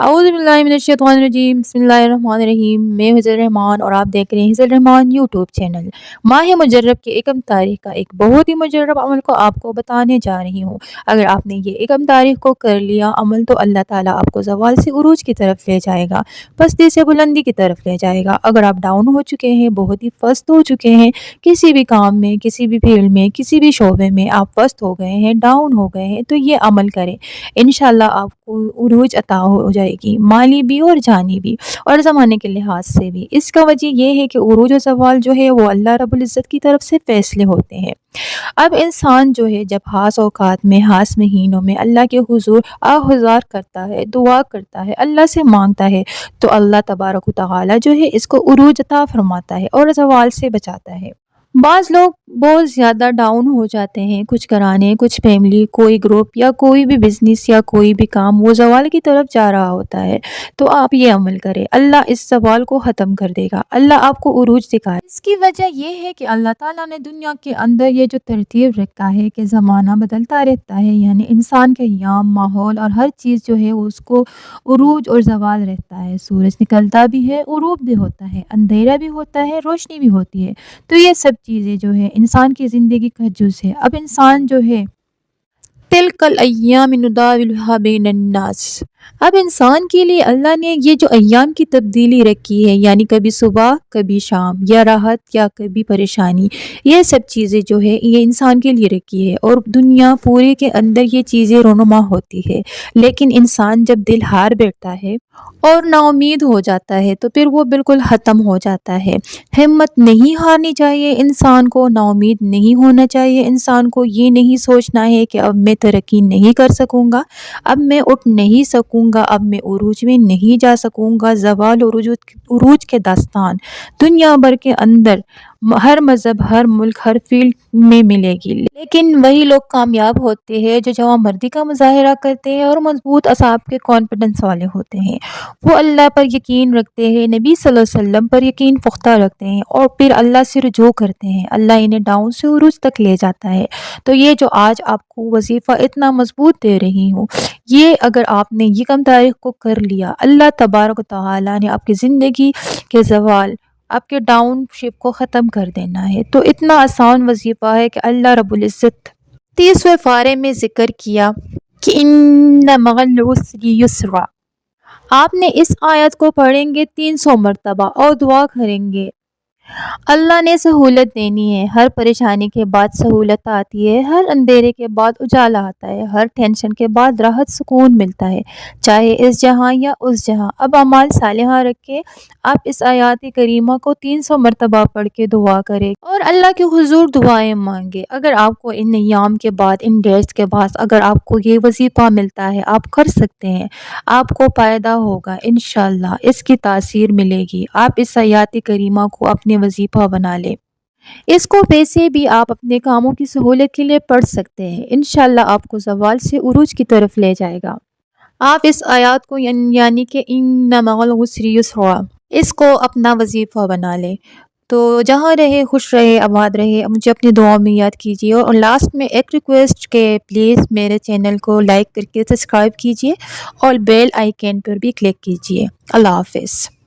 اعوذ باللہ من الشیطان الرجیم، بسم اللہ الرحمن الرحیم۔ میں حضر رحمان اور آپ دیکھ رہے ہیں حضر رحمان یوٹیوب چینل۔ ماہ مجرب کی ایکم تاریخ کا ایک بہت ہی مجرب عمل کو آپ کو بتانے جا رہی ہوں۔ اگر آپ نے یہ ایکم تاریخ کو کر لیا عمل تو اللہ تعالیٰ آپ کو زوال سے عروج کی طرف لے جائے گا، پستی سے بلندی کی طرف لے جائے گا۔ اگر آپ ڈاؤن ہو چکے ہیں، بہت ہی فست ہو چکے ہیں، کسی بھی کام میں، کسی بھی فیلڈ میں، کسی بھی شعبے میں آپ فست ہو گئے ہیں، ڈاؤن ہو گئے ہیں، تو یہ عمل کریں، انشاءاللہ آپ کو عروج عطا ہو جائے گی، مالی بھی اور جانی بھی اور زمانے کے لحاظ سے بھی۔ اس کا وجہ یہ ہے کہ عروج و زوال جو ہے وہ اللہ رب العزت کی طرف سے فیصلے ہوتے ہیں۔ اب انسان جو ہے جب خاص اوقات میں، خاص مہینوں میں اللہ کے حضور آہذار کرتا ہے، دعا کرتا ہے، اللہ سے مانگتا ہے، تو اللہ تبارک و تعالی جو ہے اس کو عروج عطا فرماتا ہے اور زوال سے بچاتا ہے۔ بعض لوگ بہت زیادہ ڈاؤن ہو جاتے ہیں، کچھ کرانے، کچھ فیملی، کوئی گروپ یا کوئی بھی بزنس یا کوئی بھی کام وہ زوال کی طرف جا رہا ہوتا ہے، تو آپ یہ عمل کریں، اللہ اس زوال کو ختم کر دے گا، اللہ آپ کو عروج دکھائے۔ اس کی وجہ یہ ہے کہ اللہ تعالیٰ نے دنیا کے اندر یہ جو ترتیب رکھا ہے کہ زمانہ بدلتا رہتا ہے، یعنی انسان کے ایام، ماحول اور ہر چیز جو ہے اس کو عروج اور زوال رہتا ہے، سورج نکلتا بھی ہے، غروب بھی ہوتا ہے، اندھیرا بھی ہوتا ہے، روشنی بھی ہوتی ہے، تو یہ سب چیزیں جو ہے انسان کی زندگی کا جز ہے۔ اب انسان جو ہے تلک الایام نداولها بین الناس، اب انسان کے لیے اللہ نے یہ جو ایام کی تبدیلی رکھی ہے، یعنی کبھی صبح کبھی شام، یا راحت یا کبھی پریشانی، یہ سب چیزیں جو ہے یہ انسان کے لیے رکھی ہے، اور دنیا پورے کے اندر یہ چیزیں رونما ہوتی ہے۔ لیکن انسان جب دل ہار بیٹھتا ہے اور نا امید ہو جاتا ہے تو پھر وہ بالکل ختم ہو جاتا ہے۔ ہمت نہیں ہارنی چاہیے انسان کو، نا امید نہیں ہونا چاہیے انسان کو، یہ نہیں سوچنا ہے کہ اب میں ترقی نہیں کر سکوں گا، اب میں اٹھ نہیں سکوں گا، اب میں عروج میں نہیں جا سکوں گا۔ زوال عروج کے داستان دنیا بھر کے اندر ہر مذہب، ہر ملک، ہر فیلڈ میں ملے گی، لیکن وہی لوگ کامیاب ہوتے ہیں جو جوان مردی کا مظاہرہ کرتے ہیں اور مضبوط اعصاب کے کانفیڈنس والے ہوتے ہیں۔ وہ اللہ پر یقین رکھتے ہیں، نبی صلی اللہ علیہ وسلم پر یقین پختہ رکھتے ہیں، اور پھر اللہ سے رجوع کرتے ہیں، اللہ انہیں ڈاؤن سے عروج تک لے جاتا ہے۔ تو یہ جو آج آپ کو وظیفہ اتنا مضبوط دے رہی ہوں، یہ اگر آپ نے یہ کم تاریخ کو کر لیا، اللہ تبارک و تعالی نے آپ کی زندگی کے زوال، آپ کے ڈاؤن شپ کو ختم کر دینا ہے۔ تو اتنا آسان وظیفہ ہے کہ اللہ رب العزت 30ویں پارے میں ذکر کیا کہ ان مع العسر یسرا۔ آپ نے اس آیت کو پڑھیں گے 300 مرتبہ اور دعا کریں گے، اللہ نے سہولت دینی ہے، ہر پریشانی کے بعد سہولت آتی ہے، ہر اندھیرے کے بعد اجالا آتا ہے، ہر ٹینشن کے بعد راحت سکون ملتا ہے، چاہے اس جہاں یا اس جہاں۔ اب اعمال صالحہ رکھ کے آپ اس آیات کریمہ کو 300 مرتبہ پڑھ کے دعا کریں اور اللہ کے حضور دعائیں مانگے۔ اگر آپ کو ان ایام کے بعد، ان ڈیٹس کے بعد اگر آپ کو یہ وظیفہ ملتا ہے، آپ کر سکتے ہیں، آپ کو فائدہ ہوگا انشاءاللہ، اس کی تاثیر ملے گی۔ آپ اس آیات کریمہ کو اپنے وظیفہ بنا لیں، اس کو ویسے بھی آپ اپنے کاموں کی سہولت کے لیے پڑھ سکتے ہیں، انشاءاللہ آپ کو زوال سے عروج کی طرف لے جائے گا۔ آپ اس آیات کو یعنی کہ ان مع العسر یسرا، اس کو اپنا وظیفہ بنا لیں۔ تو جہاں رہے خوش رہے، آباد رہے، مجھے اپنی دعاؤں میں یاد کیجیے، اور لاسٹ میں ایک ریکویسٹ کہ پلیز میرے چینل کو لائک کر کے سبسکرائب کیجیے اور بیل آئیکن پر بھی کلک کیجیے۔ اللہ حافظ۔